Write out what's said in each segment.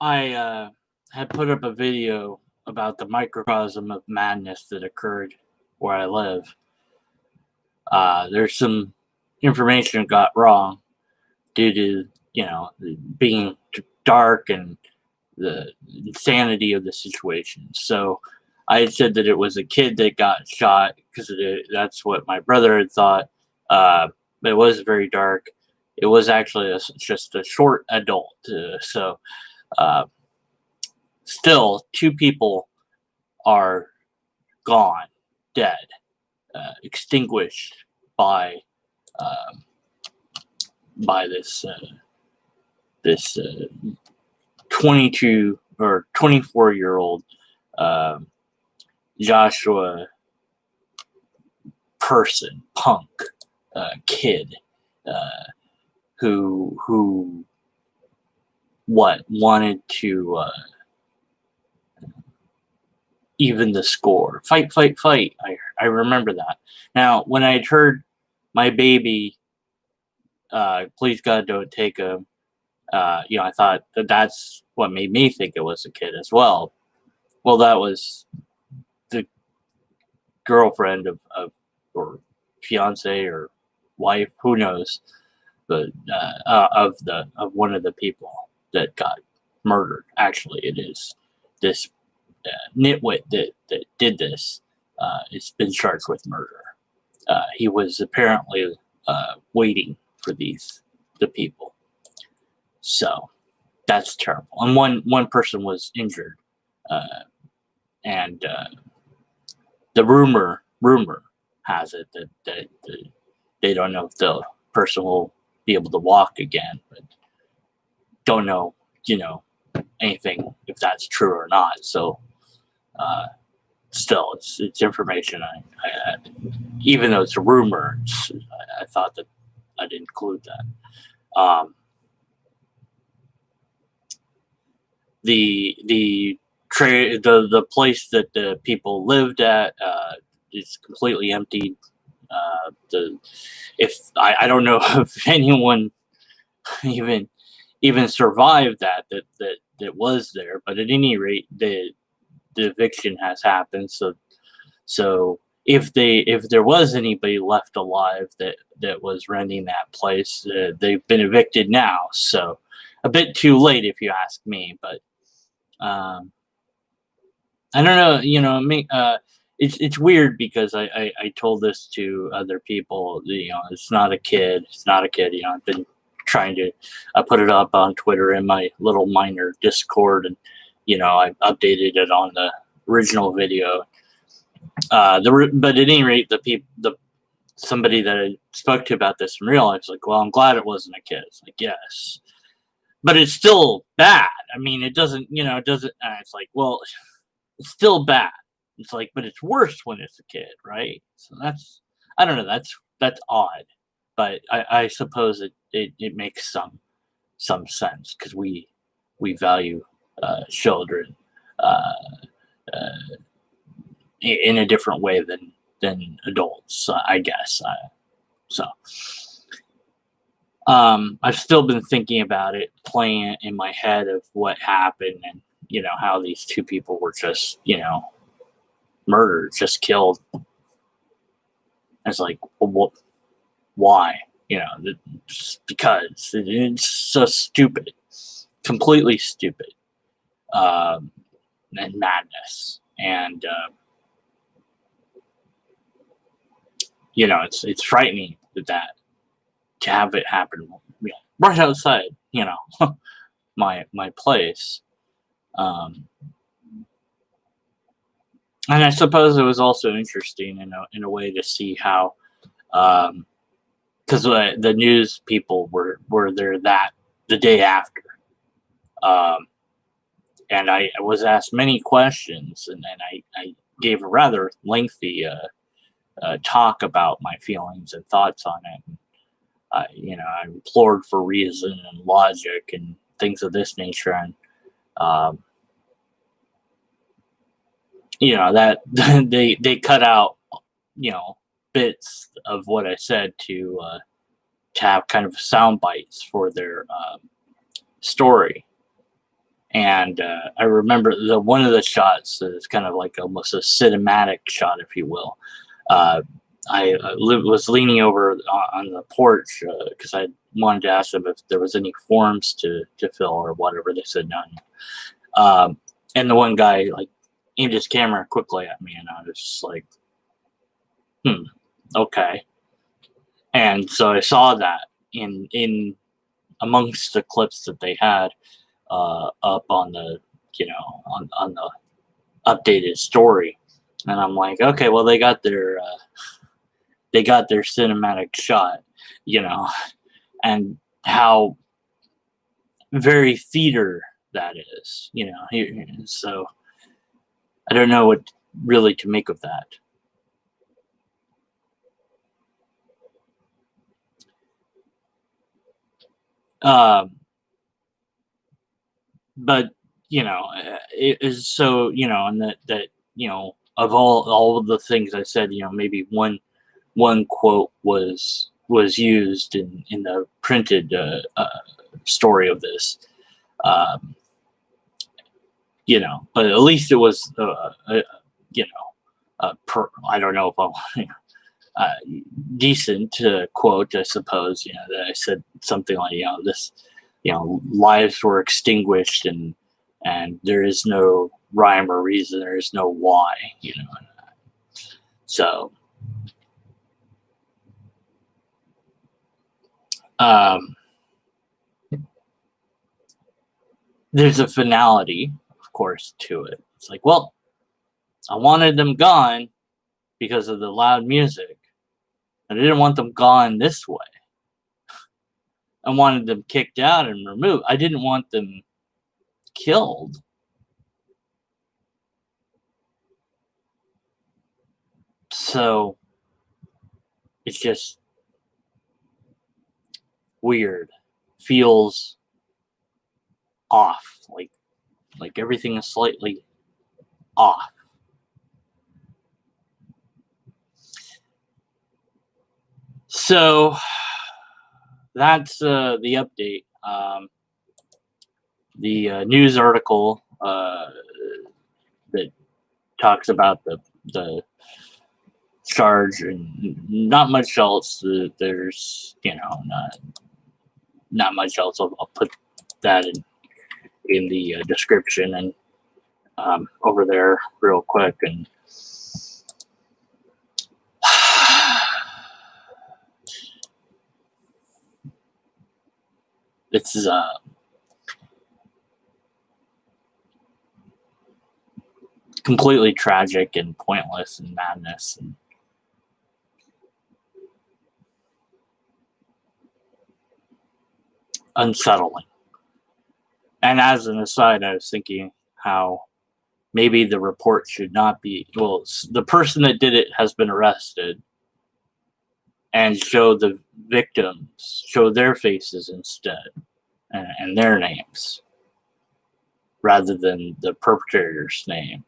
I had put up a video about the microcosm of madness that occurred where I live. There's some information got wrong due to being dark and the insanity of the situation. So I had said that it was a kid that got shot because that's what my brother had thought. But it was very dark. It was actually just a short adult. Uh, Still, two people are gone, dead, extinguished by um, this 22 or 24-year-old um, Joshua punk kid who wanted to even the score, fight, fight, fight. I remember that. Now, when I had heard my baby, please God don't take him. I thought that's what made me think it was a kid as well. Well, that was the girlfriend of or fiance or wife, who knows, but of one of the people that got murdered. Actually, it is this nitwit that did this. It's been charged with murder. He was apparently waiting for the people. So that's terrible. And one person was injured, and the rumor has it that they don't know if the person will be able to walk again, but don't know anything if that's true or not. So still, it's information. I even though it's a rumor, I thought that I'd include that. The place that the people lived at is completely emptied. I don't know if anyone even survived that was there, but at any rate, the eviction has happened. So if there was anybody left alive that was renting that place, they've been evicted now. So a bit too late, if you ask me. But I don't know. It's weird because I told this to other people. It's not a kid. It's not a kid. I've been trying to put it up on Twitter in my little minor Discord, and I updated it on the original video. But at any rate, somebody that I spoke to about this in real life was like, "Well, I'm glad it wasn't a kid." It's like, yes, but it's still bad. I mean, it doesn't. It's like, well, it's still bad. It's like, but it's worse when it's a kid, right? So I don't know. That's odd, but I suppose it makes some sense because we value children in a different way than adults, I guess. I've still been thinking about it, playing it in my head of what happened, and how these two people were just murdered, just killed. It's like, well, why? Just because it's so stupid, completely stupid, and madness, and it's frightening that to have it happen, right outside, my place. And I suppose it was also interesting in a way to see how, because the news people were there the day after, and I was asked many questions, and then I gave a rather lengthy talk about my feelings and thoughts on it. I implored for reason and logic and things of this nature, and that they cut out bits of what I said to have kind of sound bites for their story, And I remember one of the shots is kind of like almost a cinematic shot, if you will. Uh, I was leaning over on the porch because I wanted to ask them if there was any forms to fill or whatever. They said none. And the one guy like aimed his camera quickly at me, and I was just like, okay. And so I saw that in amongst the clips that they had up on the on the updated story, and I'm like, okay, well they got their cinematic shot, you know, and how very theater that is, you know. So I don't know what really to make of that. Um, but it is so, and that of all of the things I said, maybe one quote was used in the printed story of this. Um, but at least it was, I don't know if I, uh, decent quote, I suppose. That I said something like, this, lives were extinguished, and there is no rhyme or reason. There is no why. So, um, there's a finality, of course, to it. It's like, well, I wanted them gone because of the loud music. I didn't want them gone this way. I wanted them kicked out and removed. I didn't want them killed. So it's just weird. Feels off. Like everything is slightly off. So that's the update. The news article that talks about the charge, and not much else. There's not much else. I'll put that in the description and over there real quick. And this is completely tragic and pointless and madness and unsettling. And as an aside, I was thinking how maybe the report should not be, well, the person that did it has been arrested, and show the victims, show their faces instead, and their names rather than the perpetrator's name.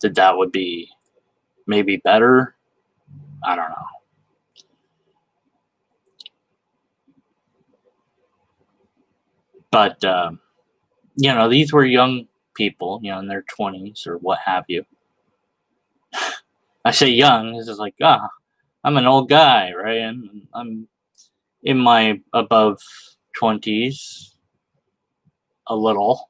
That would be maybe better. I don't know. But these were young people, in their 20s or what have you. I say young. This is like, I'm an old guy, right? I'm in my above 20s, a little.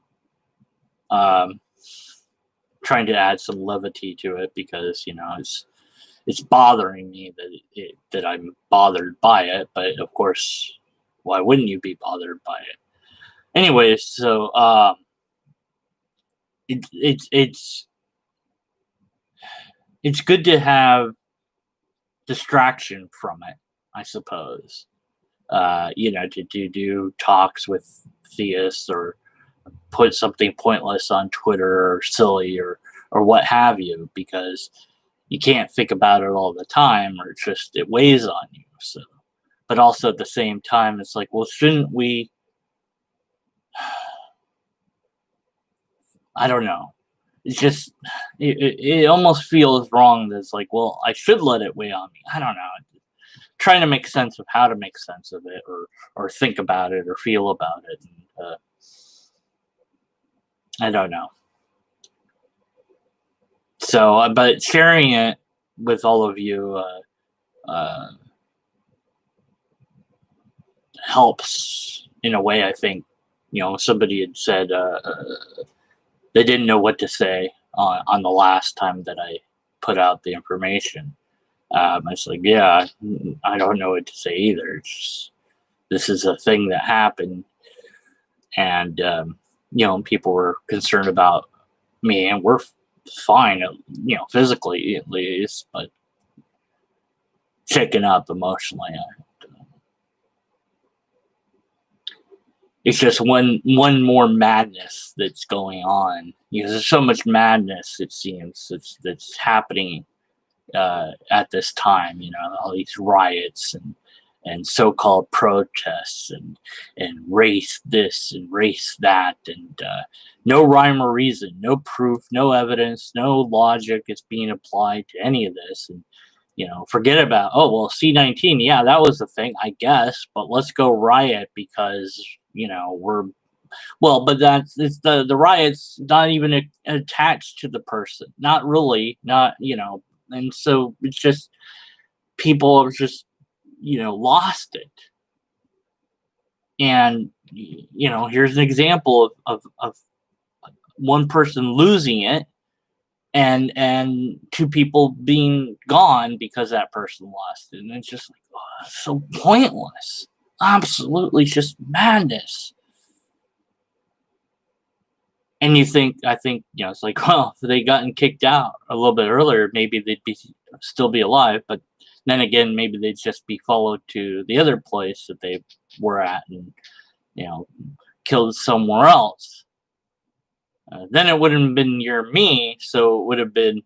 Trying to add some levity to it because it's bothering me that I'm bothered by it. But of course, why wouldn't you be bothered by it? Anyways, so it's good to have distraction from it, I suppose. To do talks with theists or put something pointless on Twitter or silly or what have you, because you can't think about it all the time, or it weighs on you. So, but also at the same time, it's like, well, shouldn't we? I don't know. It's just it almost feels wrong. That it's like, well, I should let it weigh on me. I don't know. Trying to make sense of how to make sense of it, or think about it, or feel about it. And, I don't know. So, but sharing it with all of you helps in a way. I think somebody had said they didn't know what to say on the last time that I put out the information. It's like, yeah, I don't know what to say either. This is a thing that happened, and people were concerned about me, and we're fine, physically at least, but shaken up emotionally. It's just one more madness that's going on. There's so much madness, it seems, that's happening at this time. All these riots and so-called protests and race this and race that, and no rhyme or reason, no proof, no evidence, no logic is being applied to any of this. And forget about, oh well, C-19, yeah, that was the thing, I guess, but let's go riot because we're well, but it's the riot's not even attached to the person, not really, not and so it's just people have just lost it. And here's an example of one person losing it, and two people being gone because that person lost it. And it's just like, oh, it's so pointless, absolutely just madness. And I think it's like, well, if they gotten kicked out a little bit earlier, maybe they'd still be alive. But then again, maybe they'd just be followed to the other place that they were at, and killed somewhere else. Then it wouldn't have been near me, so it would have been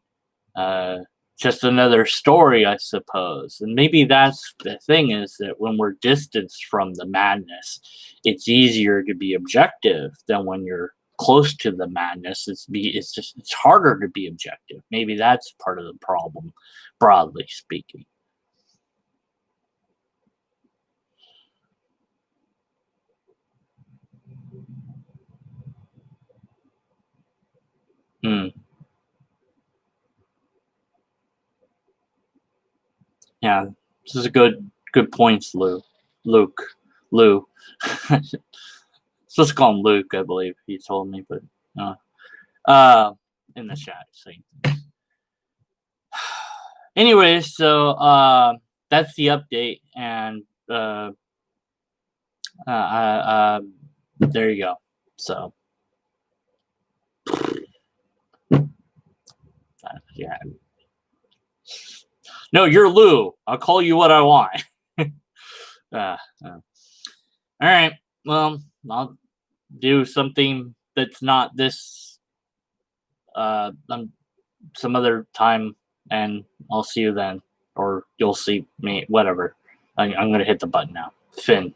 just another story, I suppose. And maybe that's the thing, is that when we're distanced from the madness, it's easier to be objective than when you're close to the madness. It's harder to be objective. Maybe that's part of the problem, broadly speaking. Hmm. Yeah, this is a good points, Lou. Let's call him Luke, I believe he told me, but in the chat. Saying. Anyway, so that's the update, and there you go. So yeah. No, you're Lou. I'll call you what I want. All right. Well, I'll do something that's not this some other time, and I'll see you then, or you'll see me, whatever. I'm gonna hit the button now. Finn.